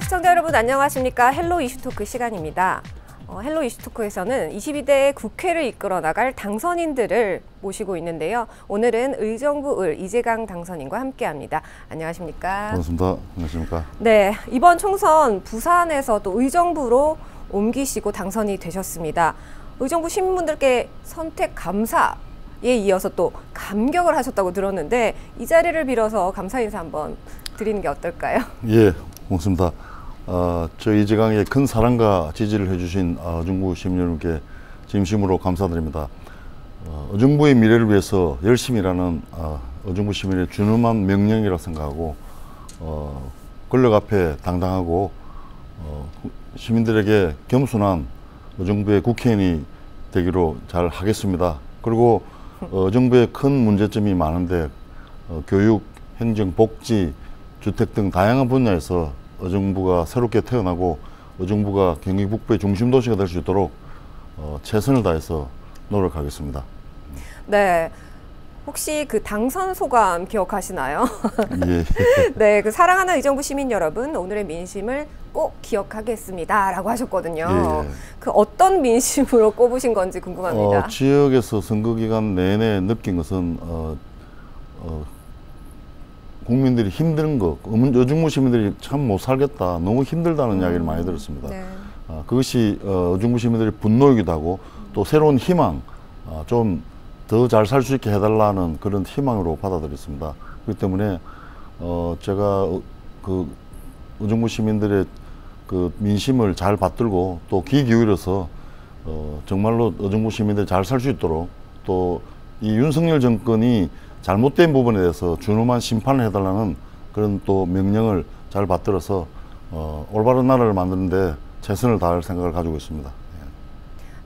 시청자 여러분 안녕하십니까? 헬로 이슈토크 시간입니다. 헬로 이슈토크에서는 22대 국회를 이끌어 나갈 당선인들을 모시고 있는데요. 오늘은 의정부 을 이재강 당선인과 함께합니다. 안녕하십니까? 반갑습니다. 안녕하십니까? 네, 이번 총선 부산에서 또 의정부로 옮기시고 당선이 되셨습니다. 의정부 시민분들께 선택 감사에 이어서 또 감격을 하셨다고 들었는데 이 자리를 빌어서 감사 인사 한번 드리는 게 어떨까요? 예, 고맙습니다. 저희 이재강의 큰 사랑과 지지를 해주신 의정부 시민 여러분께 진심으로 감사드립니다. 의정부의 미래를 위해서 열심히 일하는 의정부 시민의 준엄한 명령이라고 생각하고 권력 앞에 당당하고 시민들에게 겸손한 의정부의 국회의원이 되기로 잘 하겠습니다. 그리고 의정부에 큰 문제점이 많은데 교육, 행정, 복지, 주택 등 다양한 분야에서 의정부가 새롭게 태어나고 의정부가 경기 북부의 중심 도시가 될 수 있도록 최선을 다해서 노력하겠습니다. 네. 혹시 그 당선 소감 기억하시나요? 예. 네, 그 사랑하는 의정부 시민 여러분, 오늘의 민심을 꼭 기억하겠습니다라고 하셨거든요. 예. 그 어떤 민심으로 꼽으신 건지 궁금합니다. 지역에서 선거 기간 내내 느낀 것은 국민들이 힘든 것, 의정부 시민들이 참 못 살겠다, 너무 힘들다는 이야기를 많이 들었습니다. 네. 그것이 의정부 시민들의 분노이기도 하고 또 새로운 희망, 좀 더 잘 살 수 있게 해달라는 그런 희망으로 받아들였습니다. 그렇기 때문에 제가 그 의정부 시민들의 그 민심을 잘 받들고 또 귀 기울여서 정말로 의정부 시민들이 잘 살 수 있도록 또 이 윤석열 정권이 잘못된 부분에 대해서 준엄한 심판을 해달라는 그런 또 명령을 잘 받들어서 올바른 나라를 만드는데 최선을 다할 생각을 가지고 있습니다.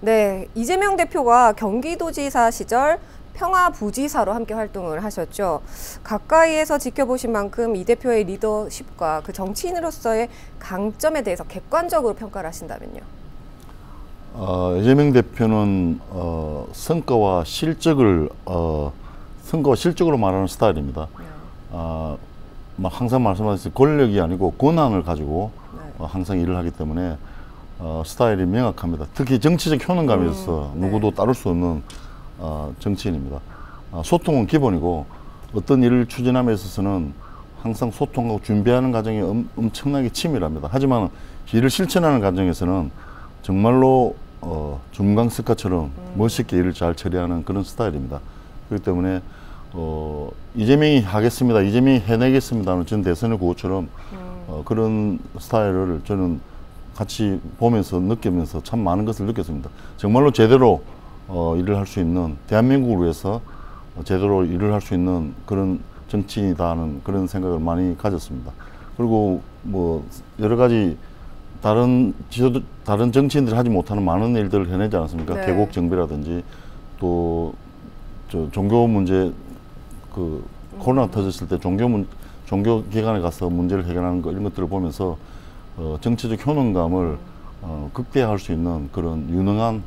네, 이재명 대표가 경기도지사 시절 평화부지사로 함께 활동을 하셨죠. 가까이에서 지켜보신 만큼 이 대표의 리더십과 그 정치인으로서의 강점에 대해서 객관적으로 평가를 하신다면요? 이재명 대표는 성과와 실적으로 말하는 스타일입니다. 항상 말씀하셨듯이 권력이 아니고 권한을 가지고 항상 일을 하기 때문에 스타일이 명확합니다. 특히 정치적 효능감에 있어서 누구도 따를 수 없는 정치인입니다. 소통은 기본이고 어떤 일을 추진함에 있어서는 항상 소통하고 준비하는 과정이 엄청나게 치밀합니다. 하지만 일을 실천하는 과정에서는 정말로 중강석가처럼 멋있게 일을 잘 처리하는 그런 스타일입니다. 그렇기 때문에 이재명이 하겠습니다, 이재명이 해내겠습니다는 전 대선의 구호처럼 그런 스타일을 저는 같이 보면서 느끼면서 참 많은 것을 느꼈습니다. 정말로 제대로 일을 할 수 있는, 대한민국을 위해서 제대로 일을 할 수 있는 그런 정치인이다는 그런 생각을 많이 가졌습니다. 그리고 뭐 여러 가지 다른 정치인들이 하지 못하는 많은 일들을 해내지 않았습니까? 네. 계곡 정비라든지 또 종교 문제, 그 코로나 터졌을 때 종교 기관에 가서 문제를 해결하는 거, 이런 것들을 보면서 정치적 효능감을 극대화할 수 있는 그런 유능한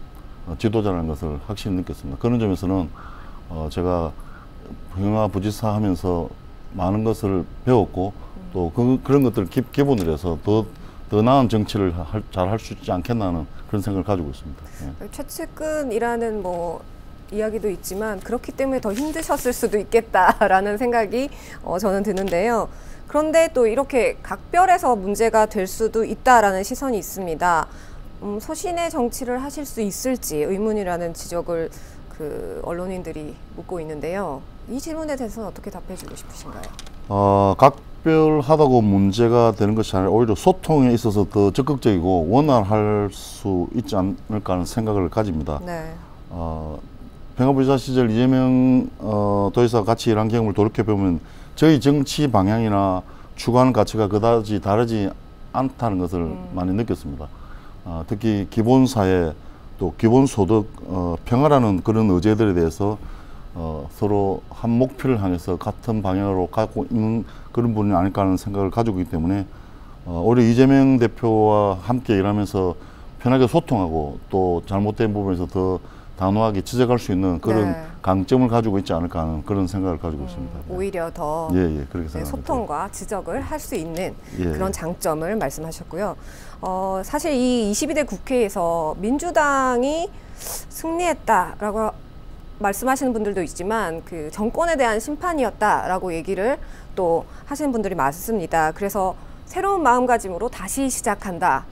지도자라는 것을 확실히 느꼈습니다. 그런 점에서는 제가 평화부지사 하면서 많은 것을 배웠고 또 그런 것들을 기본으로 해서 더 나은 정치를 잘 할 수 있지 않겠나 하는 그런 생각을 가지고 있습니다. 예. 최측근이라는 이야기도 있지만 그렇기 때문에 더 힘드셨을 수도 있겠다라는 생각이 저는 드는데요. 그런데 또 이렇게 각별해서 문제가 될 수도 있다라는 시선이 있습니다. 소신의 정치를 하실 수 있을지 의문이라는 지적을 언론인들이 묻고 있는데요. 이 질문에 대해서는 어떻게 답해주고 싶으신가요? 각별하다고 문제가 되는 것이 아니라 오히려 소통에 있어서 더 적극적이고 원활할 수 있지 않을까 하는 생각을 가집니다. 네. 평화부지사 시절 이재명 도지사와 같이 일한 경험을 돌이켜보면 저희 정치 방향이나 추구하는 가치가 그다지 다르지 않다는 것을 많이 느꼈습니다. 특히 기본사회, 또 기본소득, 평화라는 그런 의제들에 대해서 서로 한 목표를 향해서 같은 방향으로 가고 있는 그런 분이 아닐까 하는 생각을 가지고 있기 때문에 오히려 이재명 대표와 함께 일하면서 편하게 소통하고 또 잘못된 부분에서 더 단호하게 지적할 수 있는 그런 강점을 가지고 있지 않을까 하는 그런 생각을 가지고 있습니다. 오히려 더 그렇게 생각합니다. 소통과 지적을 할 수 있는 예. 그런 장점을 말씀하셨고요. 사실 이 22대 국회에서 민주당이 승리했다라고 말씀하시는 분들도 있지만 그 정권에 대한 심판이었다라고 얘기를 또 하시는 분들이 많습니다. 그래서 새로운 마음가짐으로 다시 시작한다.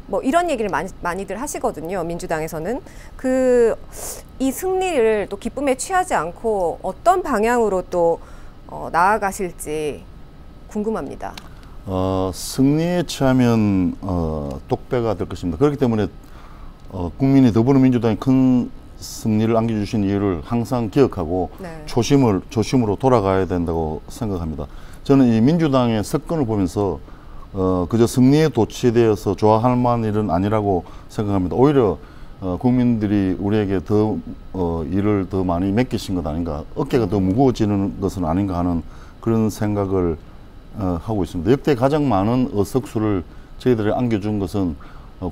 뭐 이런 얘기를 많이들 하시거든요. 민주당에서는 이 승리를 또 기쁨에 취하지 않고 어떤 방향으로 또 나아가실지 궁금합니다. 승리에 취하면 독배가 될 것입니다. 그렇기 때문에 국민이 더불어민주당이 큰 승리를 안겨주신 이유를 항상 기억하고 네. 조심으로 돌아가야 된다고 생각합니다. 저는 이 민주당의 석권을 보면서 그저 승리에 도취되어서 좋아할 만한 일은 아니라고 생각합니다. 오히려 국민들이 우리에게 더 일을 더 많이 맡기신 것 아닌가, 어깨가 더 무거워지는 것은 아닌가 하는 그런 생각을 하고 있습니다. 역대 가장 많은 의석수를 저희들이 안겨준 것은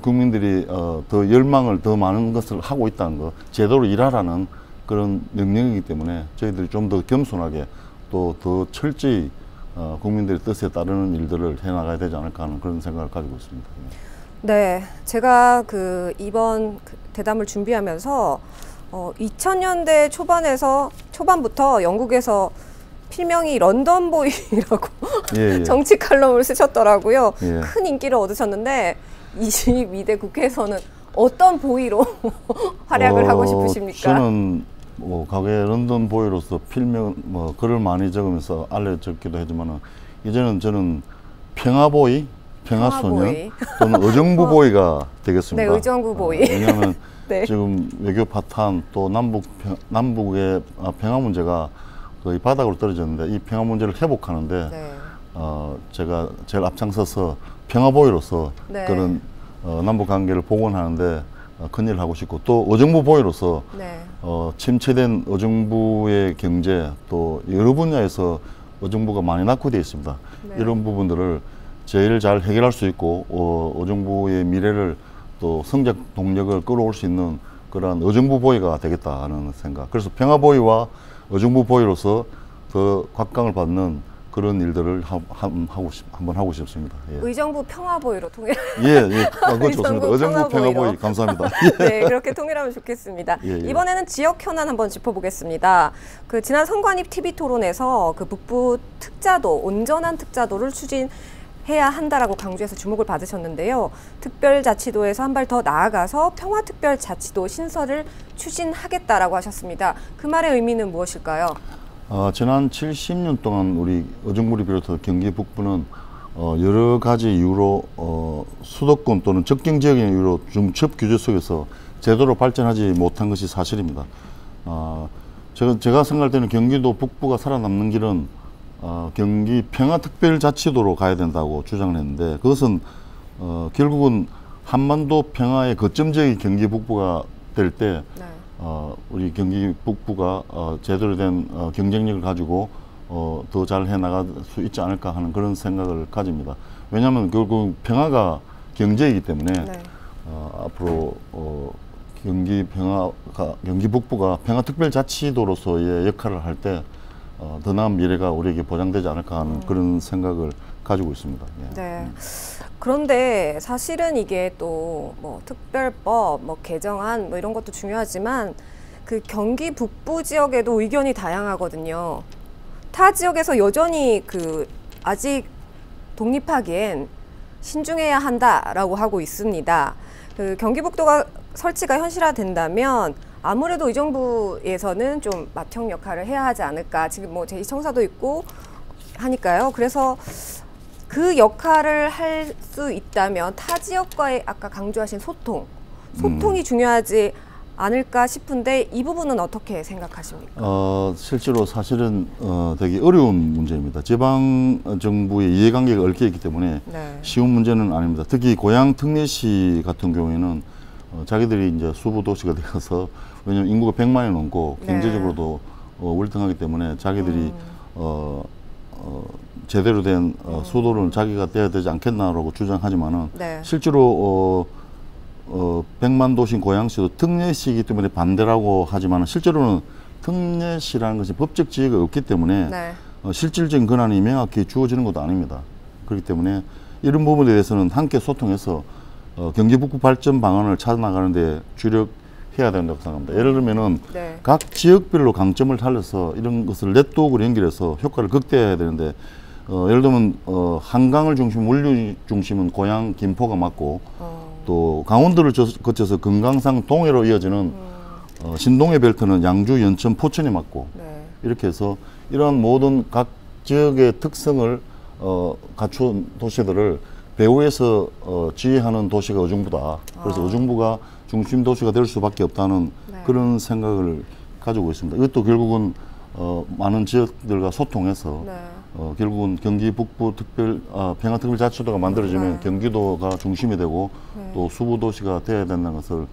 국민들이 더 열망을 더 많은 것을 하고 있다는 것, 제대로 일하라는 그런 명령이기 때문에 저희들이 좀 더 겸손하게 또 더 철저히 국민들의 뜻에 따르는 일들을 해나가야 되지 않을까 하는 그런 생각을 가지고 있습니다. 네, 제가 이번 대담을 준비하면서 2000년대 초반부터 영국에서 필명이 런던보이라고 예. 정치 칼럼을 쓰셨더라고요. 예. 큰 인기를 얻으셨는데 22대 국회에서는 어떤 보이로 활약을 하고 싶으십니까? 저는 과거에 런던 보이로서 필명 글을 많이 적으면서 알려졌기도 하지만은 이제는 저는 평화보이, 평화소년 또는 의정부 보이가 되겠습니다. 네, 의정부 보이. 왜냐하면 네. 지금 외교 파탄 또 남북의 평화 문제가 거의 바닥으로 떨어졌는데 이 평화 문제를 회복하는데 네. 제가 제일 앞장서서 평화보이로서 네. 그런 남북 관계를 복원하는데 큰 일을 하고 싶고, 또 의정부 보이로서 네. 침체된 의정부의 경제 또 여러 분야에서 의정부가 많이 낙후되어 있습니다. 네. 이런 부분들을 제일 잘 해결할 수 있고 의정부의 미래를 또 성장 동력을 끌어올 수 있는 그러한 의정부 보이가 되겠다 하는 생각. 그래서 평화보이와 의정부 보이로서 더 각광을 받는 그런 일들을 한번 하고 싶습니다. 예. 의정부 평화보이로 통일. 그거 좋습니다. 의정부 평화보이 감사합니다. 네, 그렇게 통일하면 좋겠습니다. 예. 이번에는 지역 현안 한번 짚어보겠습니다. 지난 선관위 TV 토론에서 북부 특자도, 온전한 특자도를 추진해야 한다라고 강조해서 주목을 받으셨는데요. 특별자치도에서 한 발 더 나아가서 평화특별자치도 신설을 추진하겠다라고 하셨습니다. 그 말의 의미는 무엇일까요? 지난 70년 동안 우리 의정부를 비롯해서 경기 북부는 여러 가지 이유로 수도권 또는 접경 지역의 이유로 중첩 규제 속에서 제대로 발전하지 못한 것이 사실입니다. 제가 생각할 때는 경기도 북부가 살아남는 길은 경기 평화특별자치도로 가야 된다고 주장을 했는데, 그것은 결국은 한반도 평화의 거점 지역이 경기 북부가 될 때 네. 우리 경기 북부가 제대로 된 경쟁력을 가지고 더 잘 해나갈 수 있지 않을까 하는 그런 생각을 가집니다. 왜냐하면 결국 평화가 경제이기 때문에 네. 앞으로 경기 북부가 평화특별자치도로서의 역할을 할 때 더 나은 미래가 우리에게 보장되지 않을까 하는 그런 생각을 가지고 있습니다. 예. 네. 그런데 사실은 이게 또 특별법, 개정안 이런 것도 중요하지만 경기 북부 지역에도 의견이 다양하거든요. 타 지역에서 여전히 아직 독립하기엔 신중해야 한다라고 하고 있습니다. 경기북도가 설치가 현실화된다면 아무래도 의정부에서는 좀 맏형 역할을 해야 하지 않을까. 지금 제2청사도 있고 하니까요. 그래서 그 역할을 할 수 있다면 타 지역과의 아까 강조하신 소통이 중요하지 않을까 싶은데 이 부분은 어떻게 생각하십니까? 실제로 사실은 되게 어려운 문제입니다. 지방 정부의 이해관계가 얽혀 있기 때문에 네. 쉬운 문제는 아닙니다. 특히 고향 특례시 같은 경우에는 자기들이 이제 수부 도시가 되어서, 왜냐하면 인구가 100만이 넘고 경제적으로도 월등하기 때문에 자기들이 제대로 된 수도를 자기가 떼야 되지 않겠나라고 주장하지만은 네. 실제로 100만 도시인 고양시도 특례시이기 때문에 반대라고 하지만은 실제로는 특례시라는 것이 법적 지위가 없기 때문에 네. 실질적인 권한이 명확히 주어지는 것도 아닙니다. 그렇기 때문에 이런 부분에 대해서는 함께 소통해서 경기 북부 발전 방안을 찾아나가는데 주력해야 된다고 생각합니다. 예를 들면은 네. 각 지역별로 강점을 살려서 이런 것을 네트워크로 연결해서 효과를 극대화해야 되는데 예를 들면 한강을 중심, 원류 중심은 고향 김포가 맞고 또 강원도를 거쳐서 금강산 동해로 이어지는 신동해 벨트는 양주, 연천, 포천이 맞고 네. 이렇게 해서 이러한 모든 각 지역의 특성을 갖춘 도시들을 배후에서 지휘하는 도시가 의정부다. 그래서 의정부가 중심 도시가 될 수밖에 없다는 네. 그런 생각을 가지고 있습니다. 이것도 결국은 많은 지역들과 소통해서 네. 결국은 경기 북부 평화특별자치도가 만들어지면 네. 경기도가 중심이 되고 네. 또 수부 도시가 되어야 된다는 것을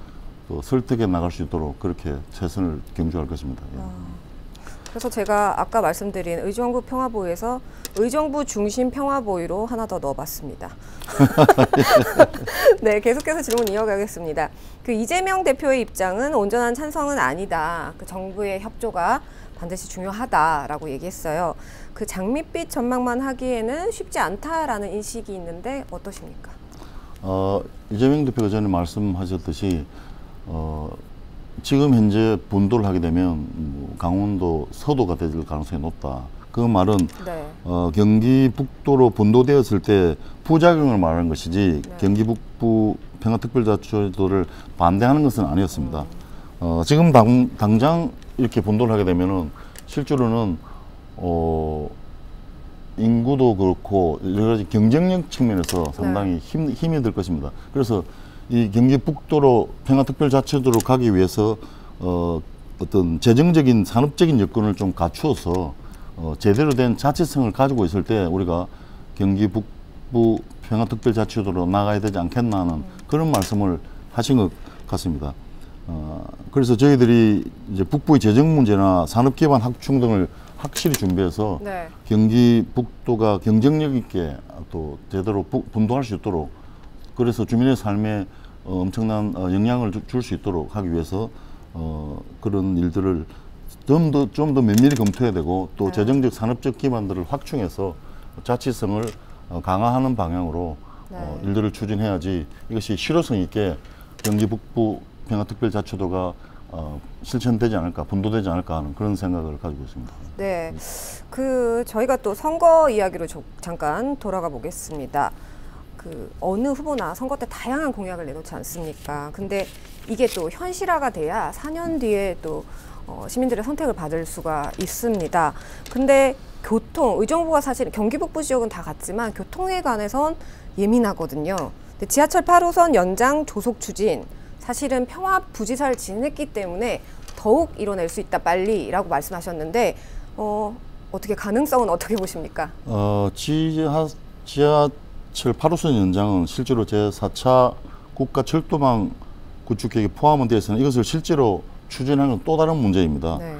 또 설득해 나갈 수 있도록 그렇게 최선을 경주할 것입니다. 예. 그래서 제가 아까 말씀드린 의정부 평화보위에서 의정부 중심 평화보위로 하나 더 넣어봤습니다. 네, 계속해서 질문 이어가겠습니다. 그 이재명 대표의 입장은 온전한 찬성은 아니다. 그 정부의 협조가 반드시 중요하다라고 얘기했어요. 그 장밋빛 전망만 하기에는 쉽지 않다라는 인식이 있는데 어떠십니까? 이재명 대표가 전에 말씀하셨듯이 지금 현재 분도를 하게 되면 강원도 서도가 될 가능성이 높다. 그 말은 네. 경기 북도로 분도되었을 때 부작용을 말하는 것이지 네. 경기 북부 평화특별자치도를 반대하는 것은 아니었습니다. 지금 당장 이렇게 분도를 하게 되면은 실제로는 인구도 그렇고 여러 가지 경쟁력 측면에서 상당히 힘이 들 것입니다. 그래서 이 경기 북도로 평화특별자치도로 가기 위해서 어떤 재정적인 산업적인 여건을 좀 갖추어서 제대로 된 자치성을 가지고 있을 때 우리가 경기 북부 평화특별자치도로 나가야 되지 않겠나 하는 그런 말씀을 하신 것 같습니다. 그래서 저희들이 이제 북부의 재정 문제나 산업 기반 확충 등을 확실히 준비해서 네. 경기 북도가 경쟁력 있게 또 제대로 분도할 수 있도록 그래서 주민의 삶에 엄청난 영향을 줄 수 있도록 하기 위해서 그런 일들을 좀 더 면밀히 검토해야 되고 또 네. 재정적 산업적 기반들을 확충해서 자치성을 강화하는 방향으로 네. 일들을 추진해야지 이것이 실효성 있게 경기 북부 평화특별자치도가 실천되지 않을까, 분도되지 않을까 하는 그런 생각을 가지고 있습니다. 네, 그 저희가 또 선거 이야기로 잠깐 돌아가 보겠습니다. 그 어느 후보나 선거 때 다양한 공약을 내놓지 않습니까? 근데 이게 또 현실화가 돼야 4년 뒤에 또 시민들의 선택을 받을 수가 있습니다. 근데 교통, 의정부가 사실 경기 북부 지역은 다 같지만 교통에 관해선 예민하거든요. 근데 지하철 8호선 연장 조속 추진, 사실은 평화부지사를 지냈기 때문에 더욱 이뤄낼 수 있다 빨리라고 말씀하셨는데 어떻게 가능성은 어떻게 보십니까? 지하철 8호선 연장은 실제로 제4차 국가철도망 구축 계획에 포함은 되어 있으나 이것을 실제로 추진하는 또 다른 문제입니다. 네.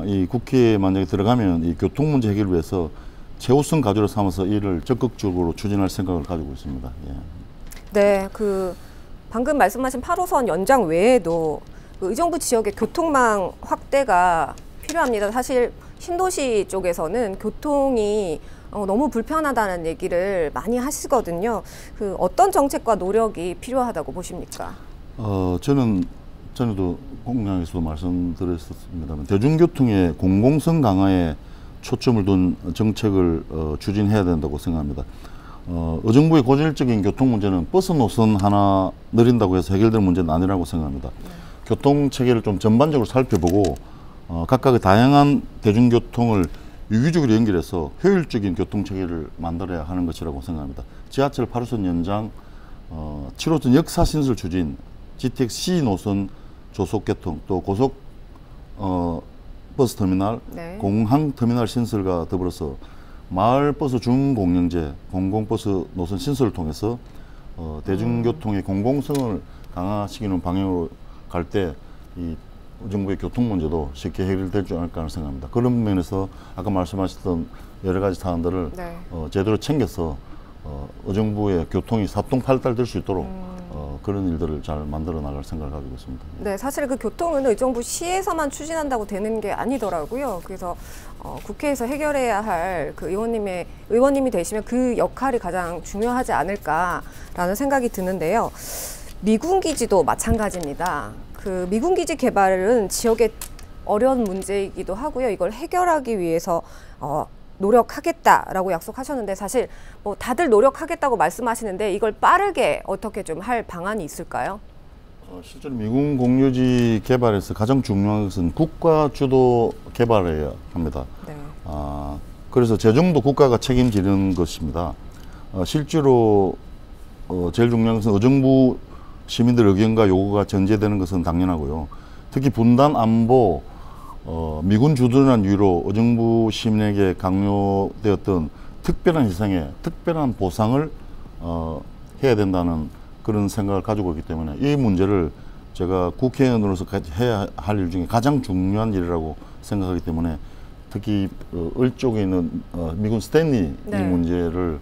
이 국회에 만약에 들어가면 이 교통 문제 해결을 위해서 최우선 과제로 삼아서 이를 적극적으로 추진할 생각을 가지고 있습니다. 예. 네, 그 방금 말씀하신 8호선 연장 외에도 그 의정부 지역의 교통망 확대가 필요합니다. 사실 신도시 쪽에서는 교통이 너무 불편하다는 얘기를 많이 하시거든요. 그 어떤 정책과 노력이 필요하다고 보십니까? 저는 전에도 공약에서도 말씀드렸습니다만 대중교통의 공공성 강화에 초점을 둔 정책을 추진해야 된다고 생각합니다. 의정부의 고질적인 교통 문제는 버스 노선 하나 늘린다고 해서 해결될 문제는 아니라고 생각합니다. 교통 체계를 좀 전반적으로 살펴보고 각각의 다양한 대중교통을 유기적으로 연결해서 효율적인 교통 체계를 만들어야 하는 것이라고 생각합니다. 지하철 8호선 연장, 7호선 역사 신설 추진, GTX-C 노선 조속 개통, 또 고속 버스 터미널, 네. 공항 터미널 신설과 더불어서 마을 버스 준공영제, 공공버스 노선 신설을 통해서 대중교통의 공공성을 강화시키는 방향으로 갈 때 이 정부의 교통 문제도 쉽게 해결될 줄 않을까 하는 생각합니다. 그런 면에서 아까 말씀하셨던 여러 가지 사안들을 제대로 챙겨서 의정부의 교통이 사통팔달 될 수 있도록 그런 일들을 잘 만들어 나갈 생각을 가지고 있습니다. 네, 사실 그 교통은 의정부 시에서만 추진한다고 되는 게 아니더라고요. 그래서 국회에서 해결해야 할 그 의원님이 되시면 그 역할이 가장 중요하지 않을까라는 생각이 드는데요. 미군 기지도 마찬가지입니다. 그 미군 기지 개발은 지역의 어려운 문제이기도 하고요. 이걸 해결하기 위해서 노력하겠다라고 약속하셨는데 사실 뭐 다들 노력하겠다고 말씀하시는데 이걸 빠르게 어떻게 좀 할 방안이 있을까요? 실제로 미군 공유지 개발에서 가장 중요한 것은 국가 주도 개발해야 합니다. 네. 그래서 재정도 국가가 책임지는 것입니다. 실제로 제일 중요한 것은 의정부 시민들 의견과 요구가 전제되는 것은 당연하고요. 특히 분단 안보 미군 주둔한 이유로 의정부 시민에게 강요되었던 특별한 희생에 특별한 보상을 해야 된다는 그런 생각을 가지고 있기 때문에 이 문제를 제가 국회의원으로서 해야 할 일 중에 가장 중요한 일이라고 생각하기 때문에 특히 을 쪽에 있는 미군 스탠리 네. 이 문제를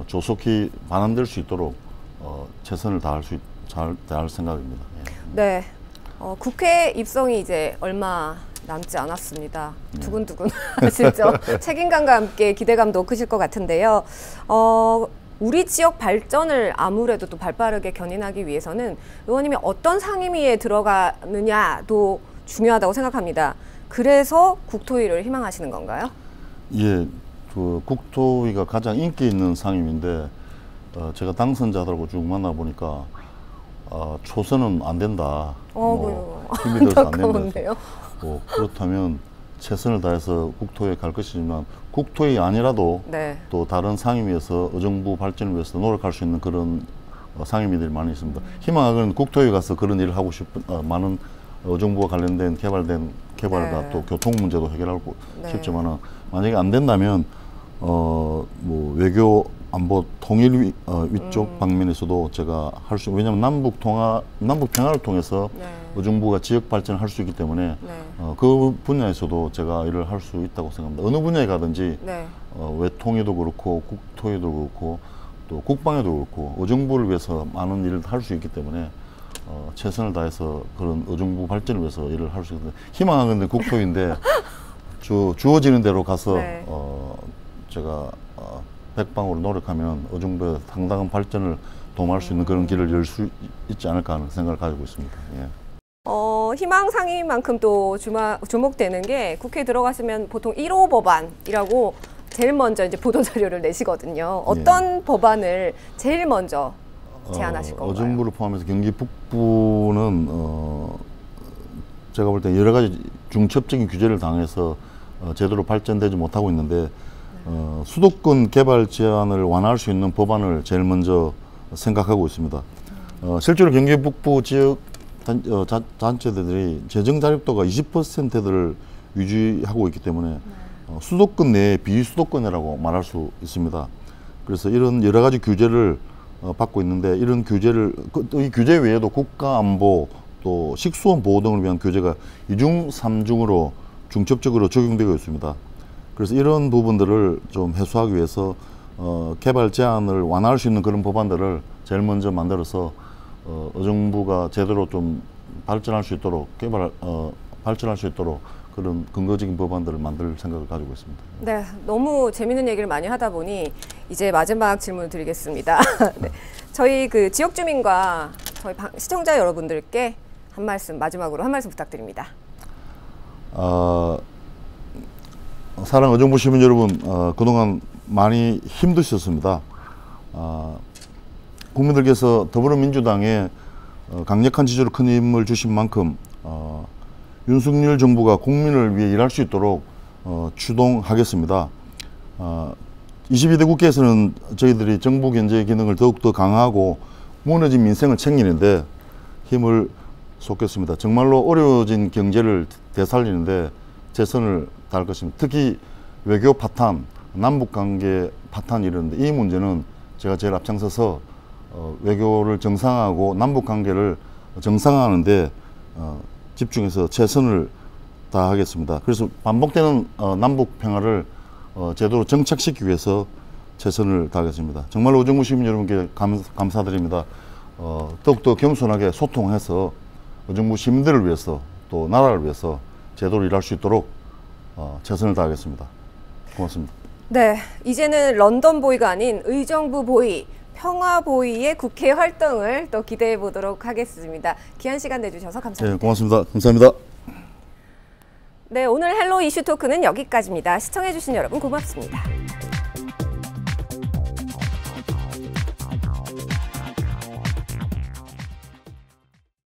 조속히 반환될 수 있도록 최선을 다할 생각입니다. 예. 네. 국회 입성이 이제 얼마 남지 않았습니다. 두근두근 하시죠. 책임감과 함께 기대감도 크실 것 같은데요. 우리 지역 발전을 아무래도 또 발빠르게 견인하기 위해서는 의원님이 어떤 상임위에 들어가느냐도 중요하다고 생각합니다. 그래서 국토위를 희망하시는 건가요? 예, 그 국토위가 가장 인기 있는 상임인데 제가 당선자들하고 쭉 만나보니까 초선은 안 된다. 힘이 들어서 안 된다. 그렇다면 최선을 다해서 국토위에 갈 것이지만 국토위 아니라도 네. 또 다른 상임위에서 의정부 발전을 위해서 노력할 수 있는 그런 상임위들이 많이 있습니다. 희망하기는 국토위 가서 그런 일을 하고 싶은 많은 의정부와 관련된 개발과 네. 또 교통 문제도 해결하고 네. 싶지만은 만약에 안 된다면 뭐 외교 안보 통일 위쪽 방면에서도 제가 할 수, 왜냐하면 남북 평화를 통해서 네. 의정부가 지역 발전을 할 수 있기 때문에 네. 그 분야에서도 제가 일을 할 수 있다고 생각합니다. 어느 분야에 가든지 네. 외통에도 그렇고 국토에도 그렇고 또 국방에도 그렇고 의정부를 위해서 많은 일을 할 수 있기 때문에 최선을 다해서 그런 의정부 발전을 위해서 일을 할 수 있는데 희망하는 건 국토인데 주어지는 대로 가서 네. 제가 백방으로 노력하면 의정부의 상당한 발전을 도모할 수 있는 그런 길을 열 수 있지 않을까 하는 생각을 가지고 있습니다. 예. 희망 상임만큼 또 주목되는 게 국회에 들어가시면 보통 1호 법안이라고 제일 먼저 이제 보도 자료를 내시거든요. 어떤 법안을 제일 먼저 제안하실 건가요? 의정부를 포함해서 경기 북부는 제가 볼 때 여러 가지 중첩적인 규제를 당해서 제대로 발전되지 못하고 있는데 수도권 개발 제한을 완화할 수 있는 법안을 제일 먼저 생각하고 있습니다. 실제로 경기 북부 지역 단체들이 재정 자립도가 20%를 유지하고 있기 때문에 수도권 내에 비수도권이라고 말할 수 있습니다. 그래서 이런 여러 가지 규제를 받고 있는데 이런 이 규제 외에도 국가안보 또 식수원 보호 등을 위한 규제가 2중, 3중으로 중첩적으로 적용되고 있습니다. 그래서 이런 부분들을 좀 해소하기 위해서 개발 제한을 완화할 수 있는 그런 법안들을 제일 먼저 만들어서 의정부가 제대로 좀 발전할 수 있도록 발전할 수 있도록 그런 근거적인 법안들을 만들 생각을 가지고 있습니다. 네, 너무 재밌는 얘기를 많이 하다 보니 이제 마지막 질문을 드리겠습니다. 네, 저희 그 지역 주민과 저희 시청자 여러분들께 마지막으로 한 말씀 부탁드립니다. 사랑 의정부 시민 여러분, 그동안 많이 힘드셨습니다. 국민들께서 더불어민주당에 강력한 지지로 큰 힘을 주신 만큼 윤석열 정부가 국민을 위해 일할 수 있도록 추동하겠습니다. 22대 국회에서는 저희들이 정부 견제 기능을 더욱더 강화하고 무너진 민생을 챙기는데 힘을 쏟겠습니다. 정말로 어려워진 경제를 되살리는데 최선을 다할 것입니다. 특히 외교 파탄, 남북관계 파탄 이러는데 이 문제는 제가 제일 앞장서서 외교를 정상화하고 남북관계를 정상화하는데 집중해서 최선을 다하겠습니다. 그래서 반복되는 남북 평화를 제대로 정착시키기 위해서 최선을 다하겠습니다. 정말로 의정부 시민 여러분께 감사드립니다. 더욱더 겸손하게 소통해서 의정부 시민들을 위해서 또 나라를 위해서 제대로 일할 수 있도록 최선을 다하겠습니다. 고맙습니다. 네, 이제는 런던 보이가 아닌 의정부 보이, 평화 보이의 국회 활동을 또 기대해 보도록 하겠습니다. 귀한 시간 내주셔서 감사합니다. 네, 고맙습니다. 감사합니다. 네, 오늘 헬로 이슈 토크는 여기까지입니다. 시청해주신 여러분 고맙습니다.